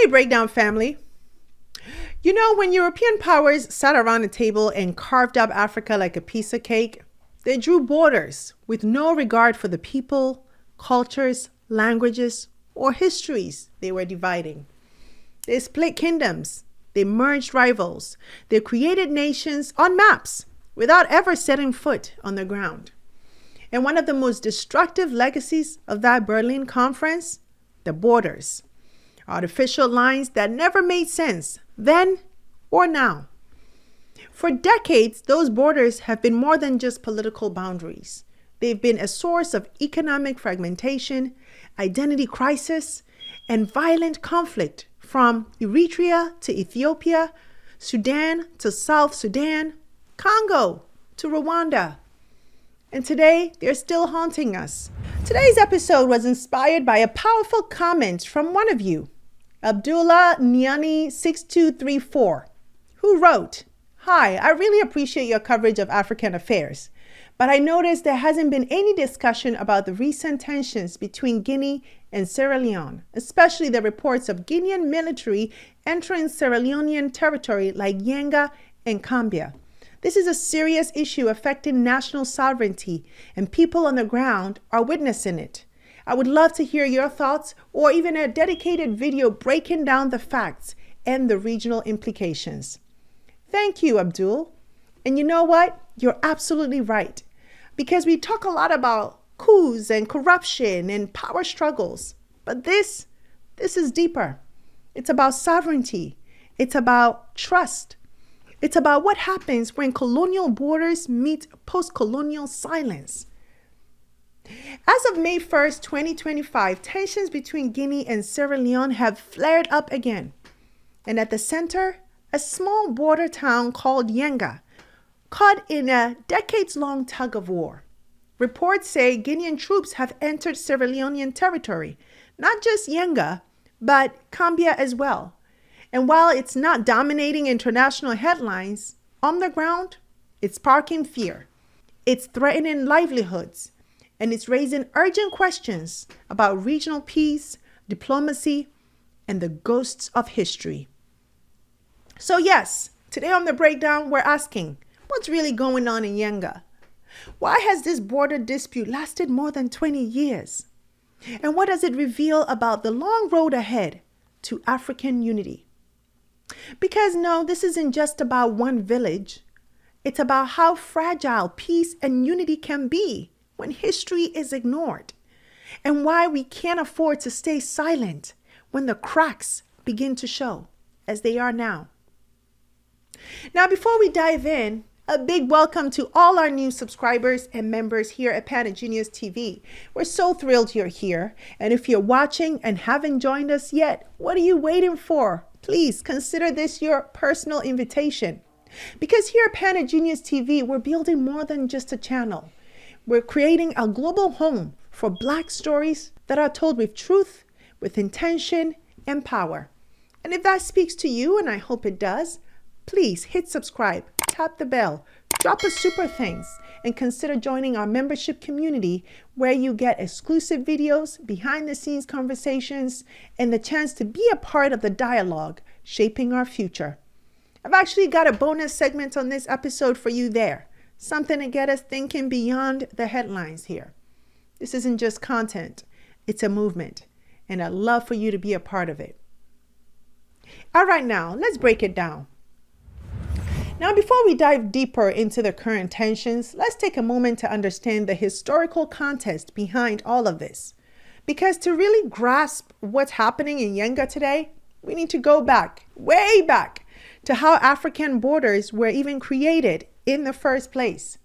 Hey, Breakdown family. You know, when European powers sat around a table and carved up Africa like a piece of cake, they drew borders with no regard for the people, cultures, languages, or histories they were dividing. They split kingdoms, they merged rivals, they created nations on maps without ever setting foot on the ground. And one of the most destructive legacies of that Berlin Conference, the borders. Artificial lines that never made sense then or now. For decades, those borders have been more than just political boundaries. They've been a source of economic fragmentation, identity crisis, and violent conflict from Eritrea to Ethiopia, Sudan to South Sudan, Congo to Rwanda. And today, they're still haunting us. Today's episode was inspired by a powerful comment from one of you, Abdullah Niani 6234, who wrote, "Hi, I really appreciate your coverage of African affairs, but I noticed there hasn't been any discussion about the recent tensions between Guinea and Sierra Leone, especially the reports of Guinean military entering Sierra Leonean territory like Yanga and Gambia. This is a serious issue affecting national sovereignty, and people on the ground are witnessing it. I would love to hear your thoughts or even a dedicated video breaking down the facts and the regional implications." Thank you, Abdul. And you know what? You're absolutely right. Because we talk a lot about coups and corruption and power struggles. But this is deeper. It's about sovereignty. It's about trust. It's about what happens when colonial borders meet post-colonial silence. As of May 1st, 2025, tensions between Guinea and Sierra Leone have flared up again. And at the center, a small border town called Yanga, caught in a decades-long tug of war. Reports say Guinean troops have entered Sierra Leonean territory, not just Yanga, but Gambia as well. And while it's not dominating international headlines, on the ground, it's sparking fear. It's threatening livelihoods. And it's raising urgent questions about regional peace, diplomacy, and the ghosts of history. So yes, today on The Breakdown, we're asking, what's really going on in Yanga? Why has this border dispute lasted more than 20 years? And what does it reveal about the long road ahead to African unity? Because no, this isn't just about one village. It's about how fragile peace and unity can be when history is ignored, and why we can't afford to stay silent when the cracks begin to show, as they are now. Now, before we dive in, a big welcome to all our new subscribers and members here at Panagenius TV. We're so thrilled you're here, and if you're watching and haven't joined us yet, what are you waiting for? Please consider this your personal invitation. Because here at Panagenius TV, we're building more than just a channel. We're creating a global home for Black stories that are told with truth, with intention, and power. And if that speaks to you, and I hope it does, please hit subscribe, tap the bell, drop a super thanks, and consider joining our membership community where you get exclusive videos, behind-the-scenes conversations, and the chance to be a part of the dialogue shaping our future. I've actually got a bonus segment on this episode for you there. Something to get us thinking beyond the headlines here. This isn't just content, it's a movement, and I'd love for you to be a part of it. All right, now, let's break it down. Now, before we dive deeper into the current tensions, let's take a moment to understand the historical context behind all of this. Because to really grasp what's happening in Yanga today, we need to go back, way back, to how African borders were even created in the first place.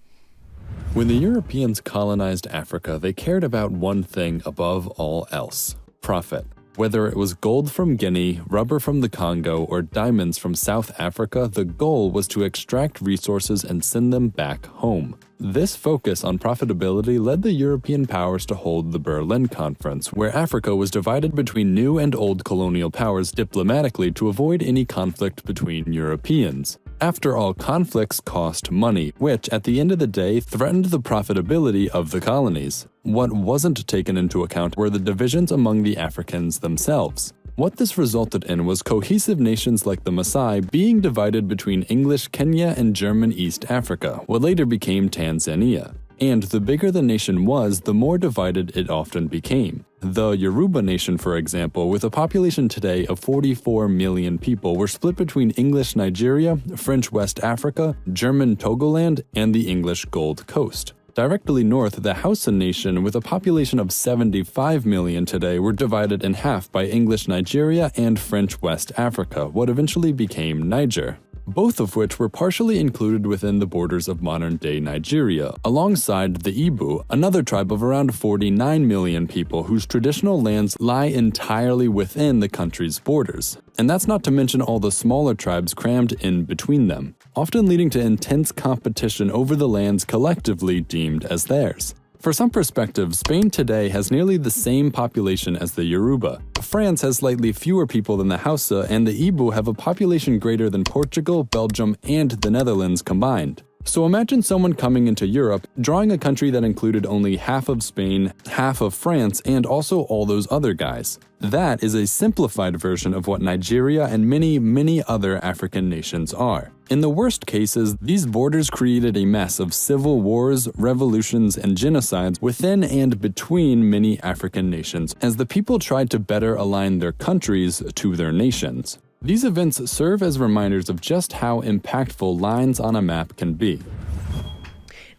When the Europeans colonized Africa, they cared about one thing above all else: profit. Whether it was gold from Guinea, rubber from the Congo, or diamonds from South Africa, the goal was to extract resources and send them back home. This focus on profitability led the European powers to hold the Berlin Conference, where Africa was divided between new and old colonial powers diplomatically to avoid any conflict between Europeans. After all, conflicts cost money, which, at the end of the day, threatened the profitability of the colonies. What wasn't taken into account were the divisions among the Africans themselves. What this resulted in was cohesive nations like the Maasai being divided between English Kenya and German East Africa, what later became Tanzania. And the bigger the nation was, the more divided it often became. The Yoruba nation, for example, with a population today of 44 million people, were split between English Nigeria, French West Africa, German Togoland, and the English Gold Coast. Directly north, the Hausa nation, with a population of 75 million today, were divided in half by English Nigeria and French West Africa, what eventually became Niger, both of which were partially included within the borders of modern-day Nigeria, alongside the Igbo, another tribe of around 49 million people whose traditional lands lie entirely within the country's borders. And that's not to mention all the smaller tribes crammed in between them, often leading to intense competition over the lands collectively deemed as theirs. For some perspective, Spain today has nearly the same population as the Yoruba. France has slightly fewer people than the Hausa, and the Igbo have a population greater than Portugal, Belgium, and the Netherlands combined. So imagine someone coming into Europe, drawing a country that included only half of Spain, half of France, and also all those other guys. That is a simplified version of what Nigeria and many other African nations are. In the worst cases, these borders created a mess of civil wars, revolutions, and genocides within and between many African nations, as the people tried to better align their countries to their nations. These events serve as reminders of just how impactful lines on a map can be.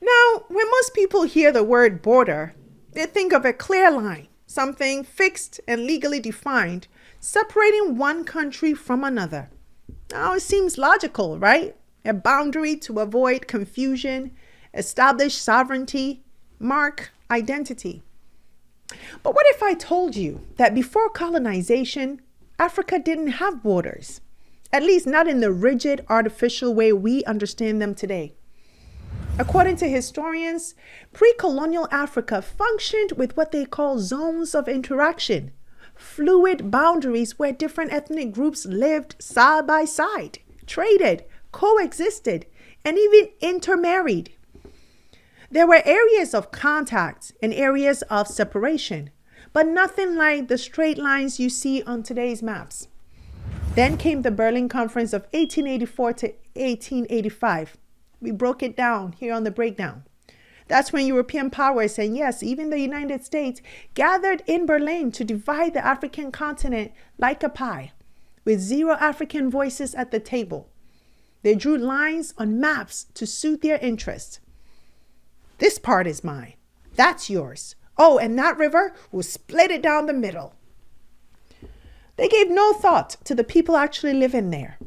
Now, when most people hear the word border, they think of a clear line, something fixed and legally defined, separating one country from another. Now, it seems logical, right? A boundary to avoid confusion, establish sovereignty, mark identity. But what if I told you that before colonization, Africa didn't have borders, at least not in the rigid, artificial way we understand them today? According to historians, pre-colonial Africa functioned with what they call zones of interaction, fluid boundaries where different ethnic groups lived side by side, traded, coexisted, and even intermarried. There were areas of contact and areas of separation, but nothing like the straight lines you see on today's maps. Then came the Berlin Conference of 1884 to 1885. We broke it down here on the breakdown. That's when European powers, and yes, even the United States, gathered in Berlin to divide the African continent like a pie, with 0 African voices at the table. They drew lines on maps to suit their interests. This part is mine. That's yours. Oh, and that river, we'll split it down the middle. They gave no thought to the people actually living there,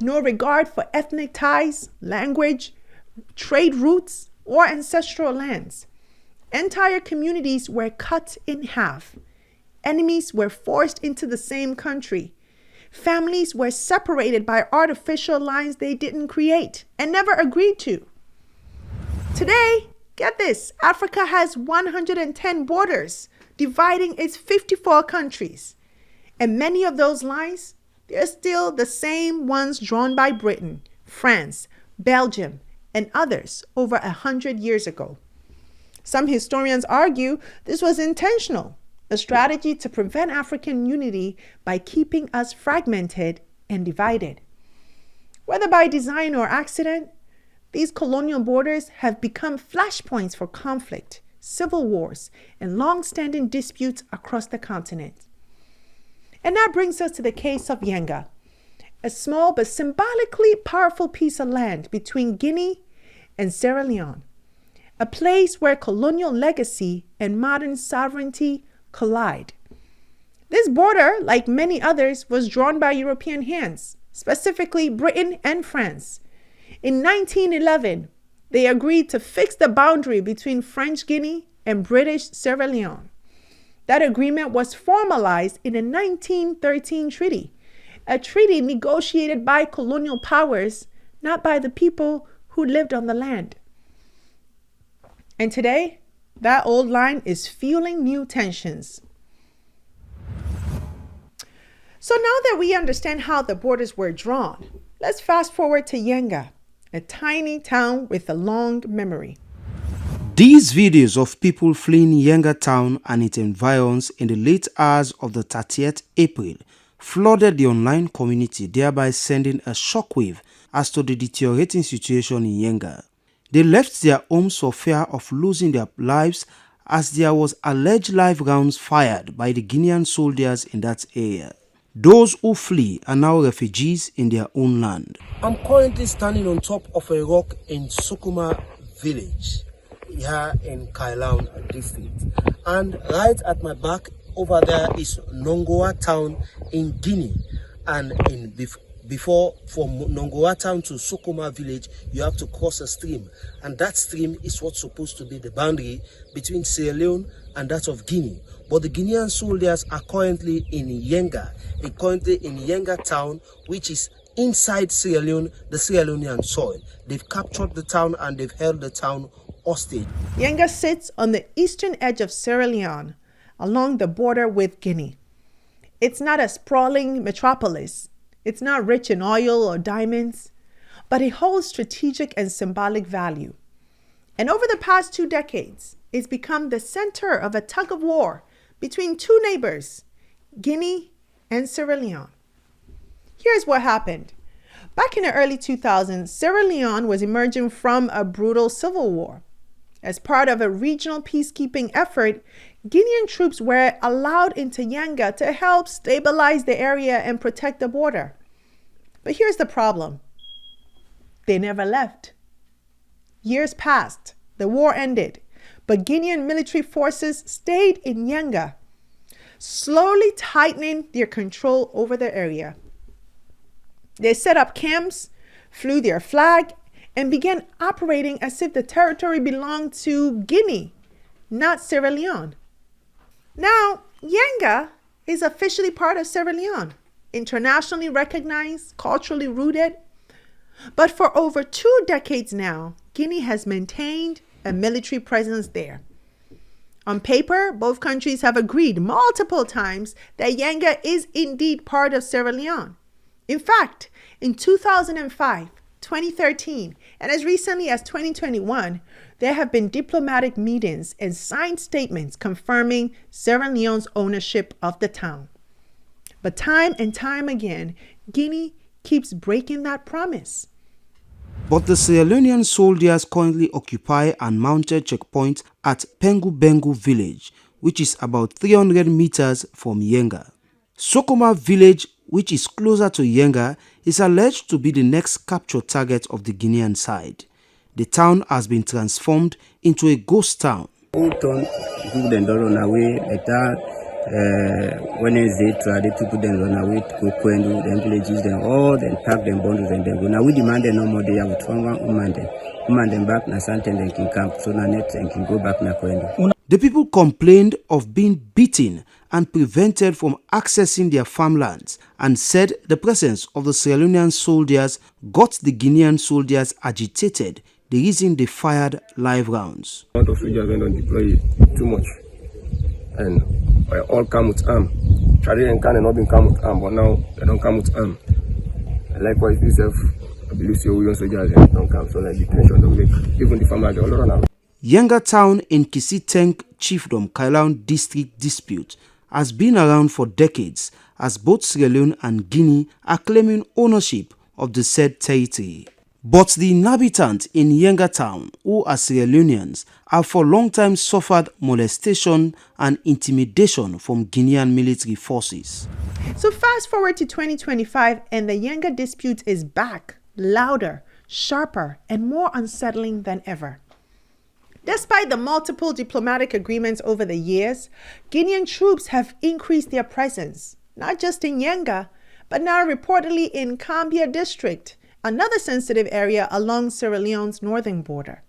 no regard for ethnic ties, language, trade routes, or ancestral lands. Entire communities were cut in half. Enemies were forced into the same country. Families were separated by artificial lines they didn't create and never agreed to. Today, get this, Africa has 110 borders dividing its 54 countries. And many of those lines, they're still the same ones drawn by Britain, France, Belgium, and others over 100 years ago. Some historians argue this was intentional, a strategy to prevent African unity by keeping us fragmented and divided. Whether by design or accident, these colonial borders have become flashpoints for conflict, civil wars, and long-standing disputes across the continent. And that brings us to the case of Yanga, a small but symbolically powerful piece of land between Guinea and Sierra Leone, a place where colonial legacy and modern sovereignty collide. This border, like many others, was drawn by European hands, specifically Britain and France. In 1911, they agreed to fix the boundary between French Guinea and British Sierra Leone. That agreement was formalized in a 1913 treaty, a treaty negotiated by colonial powers, not by the people who lived on the land. And today, that old line is fueling new tensions. So now that we understand how the borders were drawn, let's fast forward to Yanga, a tiny town with a long memory. These videos of people fleeing Yanga town and its environs in the late hours of the 30th April flooded the online community, thereby sending a shockwave as to the deteriorating situation in Yanga. They left their homes for fear of losing their lives as there was alleged live rounds fired by the Guinean soldiers in that area. Those who flee are now refugees in their own land. I'm currently standing on top of a rock in Sukuma village here in Kailaun district, and right at my back over there is Nongoa town in Guinea, and before from Nongoa town to Sukuma village you have to cross a stream, and that stream is what's supposed to be the boundary between Sierra Leone and that of Guinea. But the Guinean soldiers are currently in Yanga, Yanga town, which is inside Sierra Leone, the Sierra Leonean soil. They've captured the town and they've held the town hostage. Yanga sits on the eastern edge of Sierra Leone, along the border with Guinea. It's not a sprawling metropolis. It's not rich in oil or diamonds, but it holds strategic and symbolic value. And over the past 2 decades, it's become the center of a tug of war between 2 neighbors, Guinea and Sierra Leone. Here's what happened. Back in the early 2000s, Sierra Leone was emerging from a brutal civil war. As part of a regional peacekeeping effort, Guinean troops were allowed into Yanga to help stabilize the area and protect the border. But here's the problem. They never left. Years passed, the war ended, but Guinean military forces stayed in Yanga, slowly tightening their control over the area. They set up camps, flew their flag, and began operating as if the territory belonged to Guinea, not Sierra Leone. Now, Yanga is officially part of Sierra Leone, internationally recognized, culturally rooted. But for over 2 decades now, Guinea has maintained a military presence there. On paper, both countries have agreed multiple times that Yanga is indeed part of Sierra Leone. In fact, in 2005, 2013, and as recently as 2021, there have been diplomatic meetings and signed statements confirming Sierra Leone's ownership of the town. But time and time again, Guinea keeps breaking that promise. But the Sierra Leonean soldiers currently occupy an mounted checkpoint at Pengu village, which is about 300 meters from Yanga. Sokoma village, which is closer to Yanga, is alleged to be the next capture target of the Guinean side. The town has been transformed into a ghost town. Wednesday, Friday, people then run away to go Kwendu, then villages, then all, then pack them bundles and then go. Now we demand no more day. I would find one them back na Santen, then can camp, so na net and can go back na Kwendu. The people complained of being beaten and prevented from accessing their farmlands and said the presence of the Sierra Leonean soldiers got the Guinean soldiers agitated, the reason they fired live rounds. A lot of soldiers went on deploy too much and all come with arm. Tradition can not been come with arm, but now they don't come with arm. And likewise, yourself, I believe you soldiers don't come, so like the tension don't make even the farmers all around. Yanga town in Kisiteng Chiefdom, Kailaun district dispute has been around for decades as both Sierra Leone and Guinea are claiming ownership of the said territory. But the inhabitants in Yanga town, who are Sierra Leoneans, have for a long time suffered molestation and intimidation from Guinean military forces. So fast forward to 2025 and the Yanga dispute is back, louder, sharper, and more unsettling than ever. Despite the multiple diplomatic agreements over the years, Guinean troops have increased their presence, not just in Yanga, but now reportedly in Cambia district, another sensitive area along Sierra Leone's northern border.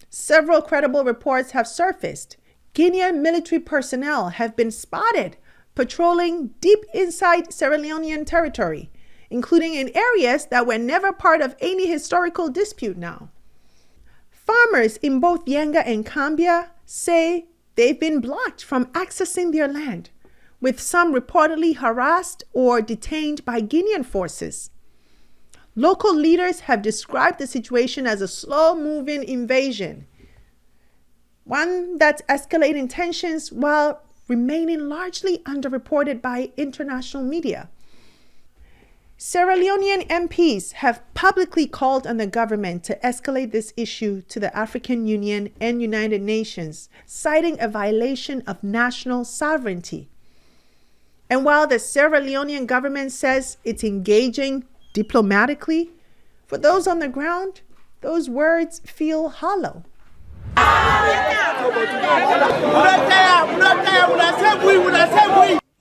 Several credible reports have surfaced. Guinean military personnel have been spotted patrolling deep inside Sierra Leonean territory, including in areas that were never part of any historical dispute now. Farmers in both Yanga and Cambia say they've been blocked from accessing their land, with some reportedly harassed or detained by Guinean forces. Local leaders have described the situation as a slow-moving invasion, one that's escalating tensions while remaining largely underreported by international media. Sierra Leonean MPs have publicly called on the government to escalate this issue to the African Union and United Nations, citing a violation of national sovereignty. And while the Sierra Leonean government says it's engaging diplomatically, for those on the ground, those words feel hollow.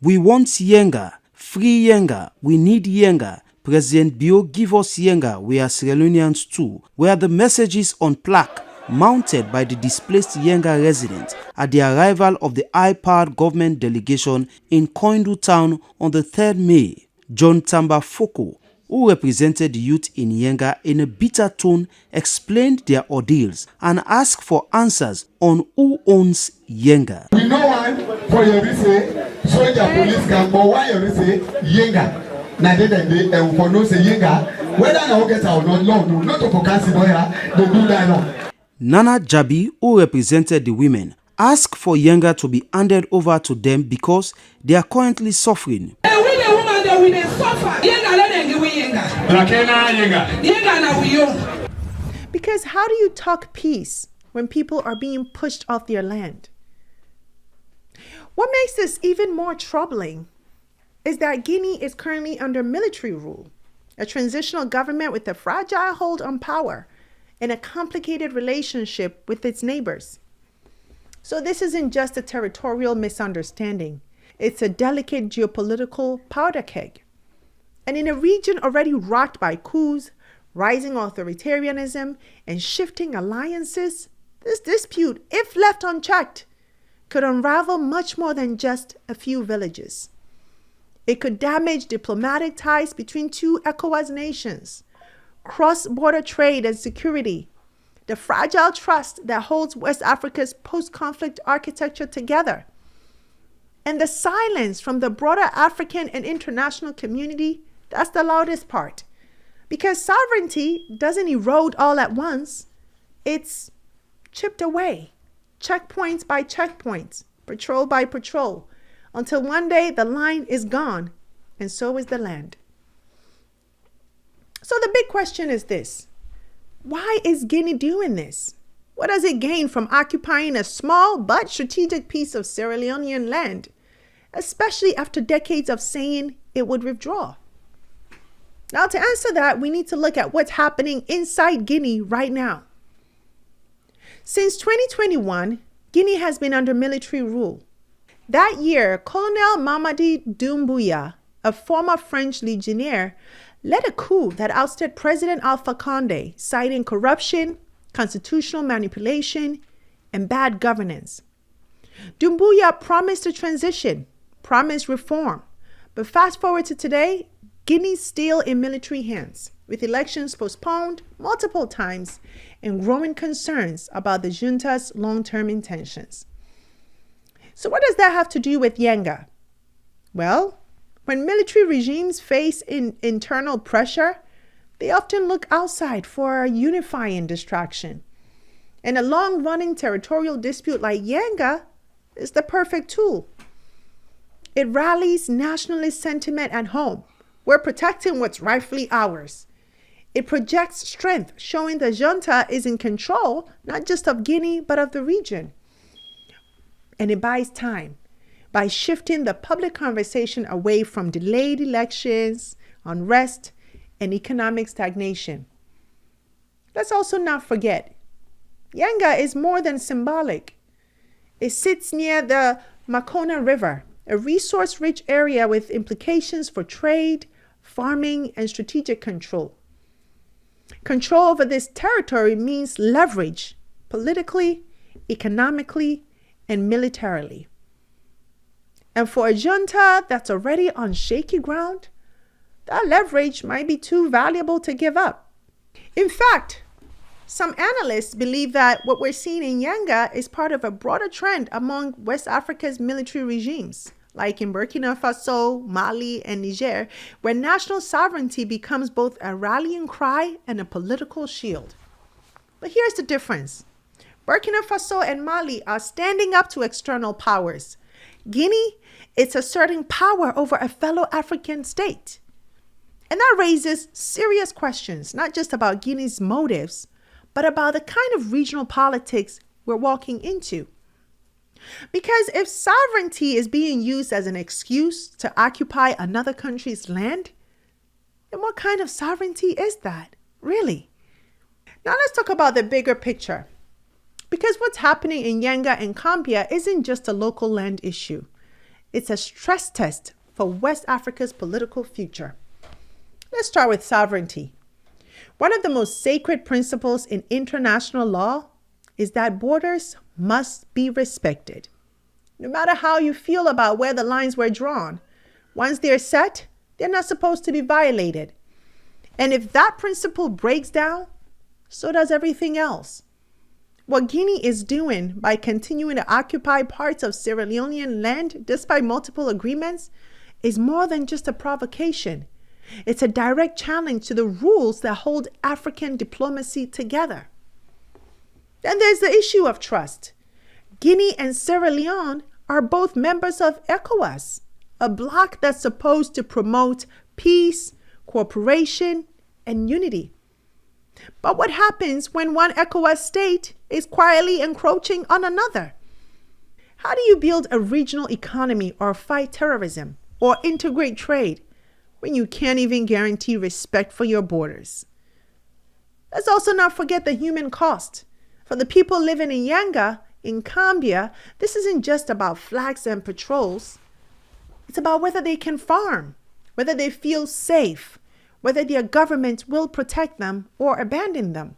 We want Yanga. Free Yanga. We need Yanga. President Bio, give us Yanga. We are Sierra Leoneans too. Were the messages on plaque mounted by the displaced Yanga residents at the arrival of the high-powered government delegation in Koindu town on the 3rd May. John Tamba Foko, who represented the youth in Yanga in a bitter tone, explained their ordeals and asked for answers on who owns Yanga. We know why for your say soldier police can, but why you say Yanga? Now they for no say Yanga, whether now get or not, no, not to focus they do that. Nana Jabi, who represented the women, asked for Yanga to be handed over to them because they are currently suffering. Because how do you talk peace when people are being pushed off their land? What makes this even more troubling is that Guinea is currently under military rule, a transitional government with a fragile hold on power and a complicated relationship with its neighbors. So this isn't just a territorial misunderstanding. It's a delicate geopolitical powder keg. And in a region already rocked by coups, rising authoritarianism, and shifting alliances, this dispute, if left unchecked, could unravel much more than just a few villages. It could damage diplomatic ties between two ECOWAS nations, cross-border trade and security, the fragile trust that holds West Africa's post-conflict architecture together, and the silence from the broader African and international community. That's the loudest part. Because sovereignty doesn't erode all at once. It's chipped away, checkpoints by checkpoints, patrol by patrol, until one day the line is gone, and so is the land. So the big question is this: why is Guinea doing this? What does it gain from occupying a small but strategic piece of Sierra Leonean land, especially after decades of saying it would withdraw? Now, to answer that, we need to look at what's happening inside Guinea right now. Since 2021, Guinea has been under military rule. That year, Colonel Mamady Doumbouya, a former French legionnaire, led a coup that ousted President Alpha Condé, citing corruption, constitutional manipulation, and bad governance. Doumbouya promised a transition, promised reform. But fast forward to today, Guinea's still in military hands, with elections postponed multiple times and growing concerns about the junta's long-term intentions. So what does that have to do with Yanga? Well, when military regimes face internal pressure, they often look outside for a unifying distraction. And a long-running territorial dispute like Yanga is the perfect tool. It rallies nationalist sentiment at home. We're protecting what's rightfully ours. It projects strength, showing the junta is in control, not just of Guinea, but of the region. And it buys time by shifting the public conversation away from delayed elections, unrest, and economic stagnation. Let's also not forget, Yanga is more than symbolic. It sits near the Makona River, a resource-rich area with implications for trade, farming, and strategic control. Control over this territory means leverage politically, economically, and militarily. And for a junta that's already on shaky ground, that leverage might be too valuable to give up. In fact, some analysts believe that what we're seeing in Yanga is part of a broader trend among West Africa's military regimes, like in Burkina Faso, Mali, and Niger, where national sovereignty becomes both a rallying cry and a political shield. But here's the difference. Burkina Faso and Mali are standing up to external powers, Guinea is asserting power over a fellow African state. And that raises serious questions, not just about Guinea's motives, but about the kind of regional politics we're walking into. Because if sovereignty is being used as an excuse to occupy another country's land, then what kind of sovereignty is that, really? Now let's talk about the bigger picture. Because what's happening in Yanga and Gambia isn't just a local land issue. It's a stress test for West Africa's political future. Let's start with sovereignty. One of the most sacred principles in international law is that borders must be respected. No matter how you feel about where the lines were drawn, once they're set, they're not supposed to be violated. And if that principle breaks down, so does everything else. What Guinea is doing by continuing to occupy parts of Sierra Leonean land despite multiple agreements is more than just a provocation. It's a direct challenge to the rules that hold African diplomacy together. Then there's the issue of trust. Guinea and Sierra Leone are both members of ECOWAS, a bloc that's supposed to promote peace, cooperation, and unity. But what happens when one ECOWAS state is quietly encroaching on another? How do you build a regional economy or fight terrorism or integrate trade when you can't even guarantee respect for your borders? Let's also not forget the human cost. For the people living in Yanga, in Gambia, this isn't just about flags and patrols. It's about whether they can farm, whether they feel safe, whether their government will protect them or abandon them.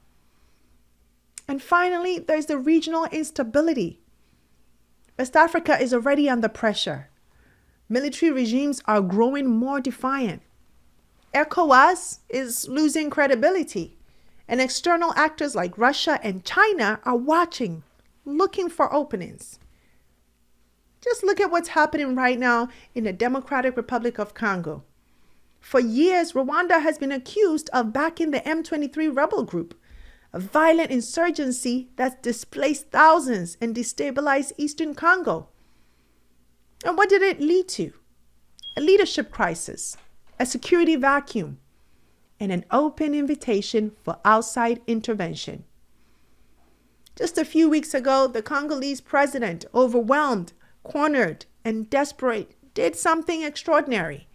And finally, there's the regional instability. West Africa is already under pressure. Military regimes are growing more defiant. ECOWAS is losing credibility. And external actors like Russia and China are watching, looking for openings. Just look at what's happening right now in the Democratic Republic of Congo. For years, Rwanda has been accused of backing the M23 rebel group, a violent insurgency that's displaced thousands and destabilized Eastern Congo. And what did it lead to? A leadership crisis, a security vacuum, and an open invitation for outside intervention. Just a few weeks ago, the Congolese president, overwhelmed, cornered, and desperate, did something extraordinary.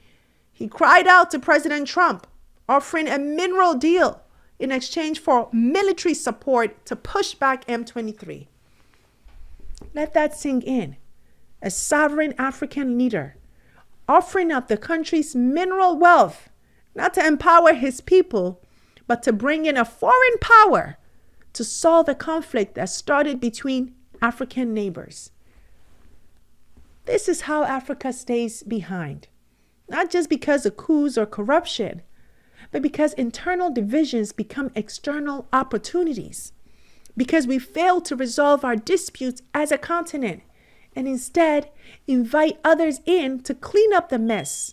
He cried out to President Trump, offering a mineral deal in exchange for military support to push back M23. Let that sink in. A sovereign African leader offering up the country's mineral wealth, not to empower his people, but to bring in a foreign power to solve a conflict that started between African neighbors. This is how Africa stays behind, not just because of coups or corruption, but because internal divisions become external opportunities, because we fail to resolve our disputes as a continent and instead invite others in to clean up the mess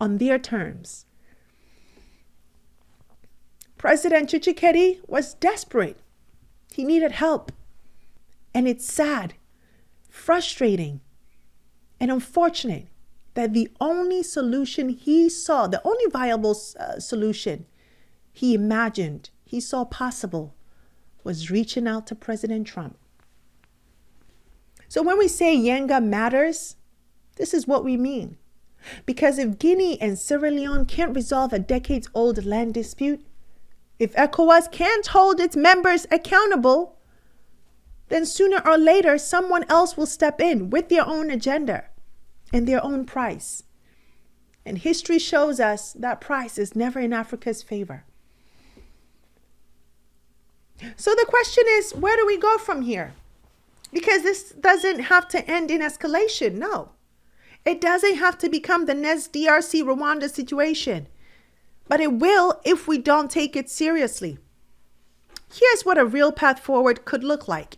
on their terms. President Tshisekedi was desperate. He needed help. And it's sad, frustrating, and unfortunate that the only solution he saw, the only viable solution he imagined, he saw possible, was reaching out to President Trump. So when we say Yanga matters, this is what we mean. Because if Guinea and Sierra Leone can't resolve a decades-old land dispute, if ECOWAS can't hold its members accountable, then sooner or later someone else will step in with their own agenda and their own price. And history shows us that price is never in Africa's favor. So the question is, where do we go from here? Because this doesn't have to end in escalation, no. It doesn't have to become the next DRC Rwanda situation. But it will if we don't take it seriously. Here's what a real path forward could look like.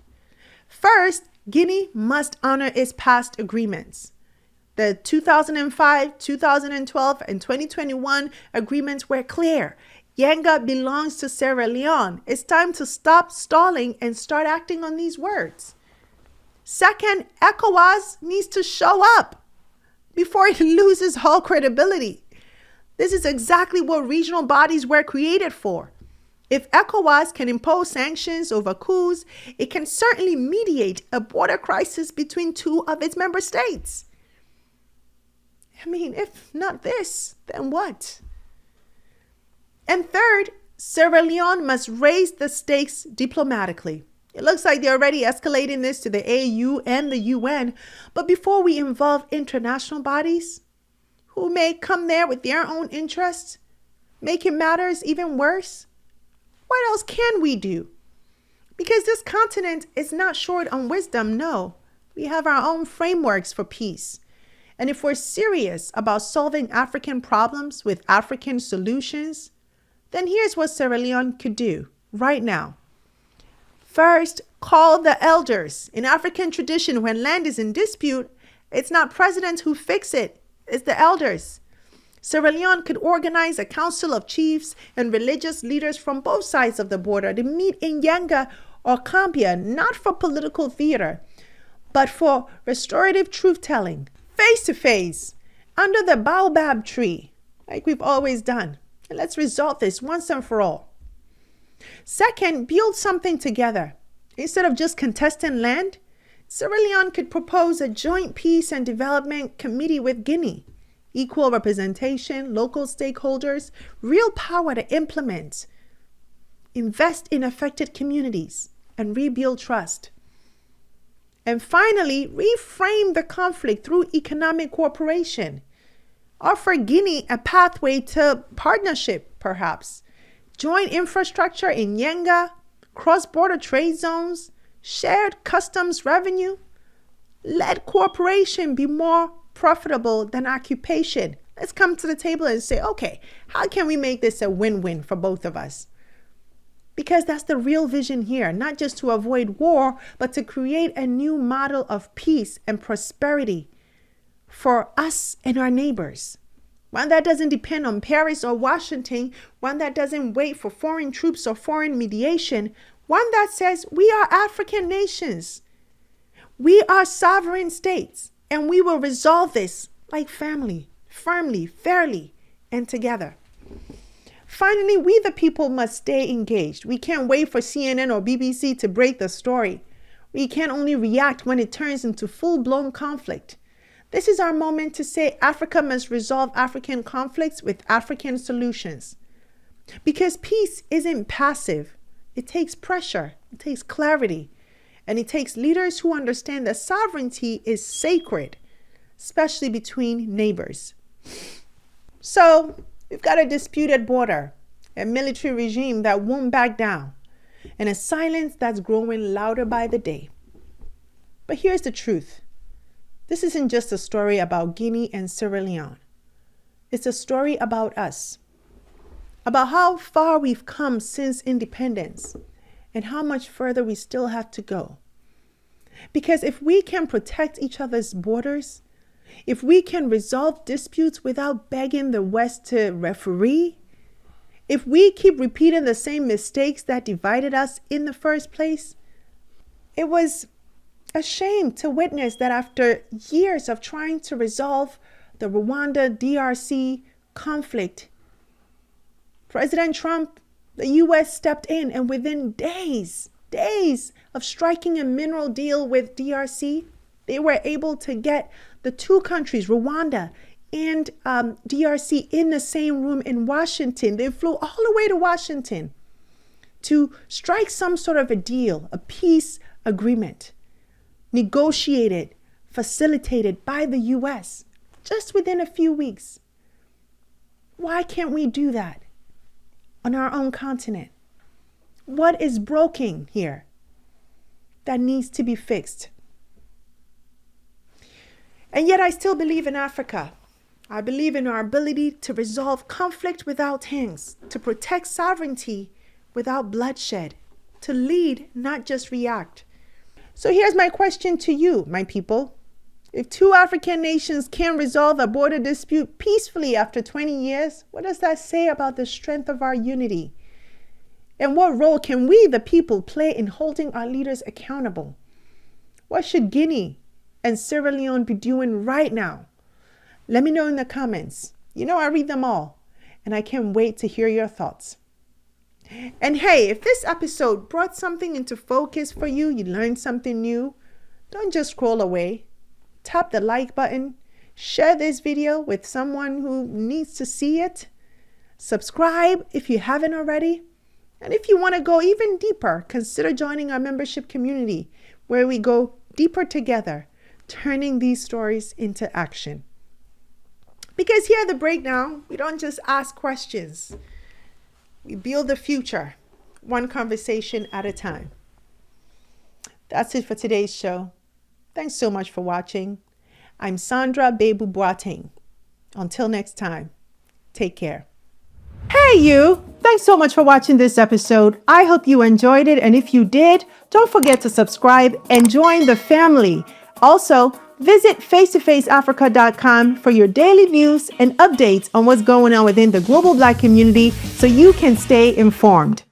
First, Guinea must honor its past agreements. The 2005, 2012, and 2021 agreements were clear. Yanga belongs to Sierra Leone. It's time to stop stalling and start acting on these words. Second, ECOWAS needs to show up before it loses all credibility. This is exactly what regional bodies were created for. If ECOWAS can impose sanctions over coups, it can certainly mediate a border crisis between two of its member states. I mean, if not this, then what? And third, Sierra Leone must raise the stakes diplomatically. It looks like they're already escalating this to the AU and the UN, but before we involve international bodies, who may come there with their own interests, making matters even worse, what else can we do? Because this continent is not short on wisdom, no. We have our own frameworks for peace. And if we're serious about solving African problems with African solutions, then here's what Sierra Leone could do right now. First, call the elders. In African tradition, when land is in dispute, it's not presidents who fix it, it's the elders. Sierra Leone could organize a council of chiefs and religious leaders from both sides of the border to meet in Yanga or Gambia, not for political theater, but for restorative truth-telling, face-to-face, under the baobab tree, like we've always done. And let's resolve this once and for all. Second, build something together. Instead of just contesting land, Sierra Leone could propose a joint peace and development committee with Guinea. Equal representation, local stakeholders, real power to implement, invest in affected communities, and rebuild trust. And finally, reframe the conflict through economic cooperation. Offer Guinea a pathway to partnership, perhaps. Joint infrastructure in Yanga, cross-border trade zones, shared customs revenue. Let cooperation be more profitable than occupation. Let's come to the table and say, okay, how can we make this a win-win for both of us? Because that's the real vision here, not just to avoid war, but to create a new model of peace and prosperity for us and our neighbors. One that doesn't depend on Paris or Washington, one that doesn't wait for foreign troops or foreign mediation, one that says we are African nations. We are sovereign states. And we will resolve this like family, firmly, fairly, and together. Finally, we the people must stay engaged. We can't wait for CNN or BBC to break the story. We can't only react when it turns into full-blown conflict. This is our moment to say Africa must resolve African conflicts with African solutions. Because peace isn't passive. It takes pressure. It takes clarity. And it takes leaders who understand that sovereignty is sacred, especially between neighbors. So we've got a disputed border, a military regime that won't back down, and a silence that's growing louder by the day. But here's the truth. This isn't just a story about Guinea and Sierra Leone. It's a story about us, about how far we've come since independence, and how much further we still have to go. Because if we can protect each other's borders, if we can resolve disputes without begging the West to referee, if we keep repeating the same mistakes that divided us in the first place, it was a shame to witness that after years of trying to resolve the Rwanda-DRC conflict, President Trump, the U.S. stepped in, and within days of striking a mineral deal with DRC, they were able to get the two countries, Rwanda and DRC, in the same room in Washington. They flew all the way to Washington to strike some sort of a deal, a peace agreement, negotiated, facilitated by the U.S. just within a few weeks. Why can't we do that on our own continent? What is broken here that needs to be fixed? And yet I still believe in Africa. I believe in our ability to resolve conflict without tanks, to protect sovereignty without bloodshed, to lead, not just react. So here's my question to you, my people. If two African nations can resolve a border dispute peacefully after 20 years, what does that say about the strength of our unity? And what role can we, the people, play in holding our leaders accountable? What should Guinea and Sierra Leone be doing right now? Let me know in the comments. You know I read them all, and I can't wait to hear your thoughts. And hey, if this episode brought something into focus for you, you learned something new, don't just scroll away. Tap the like button, share this video with someone who needs to see it. Subscribe if you haven't already. And if you want to go even deeper, consider joining our membership community where we go deeper together, turning these stories into action. Because here at The Breakdown, we don't just ask questions. We build the future, one conversation at a time. That's it for today's show. Thanks so much for watching. I'm Sandra Babu-Boateng. Until next time, take care. Hey you! Thanks so much for watching this episode. I hope you enjoyed it, and if you did, don't forget to subscribe and join the family. Also, visit face2faceafrica.com for your daily news and updates on what's going on within the global Black community so you can stay informed.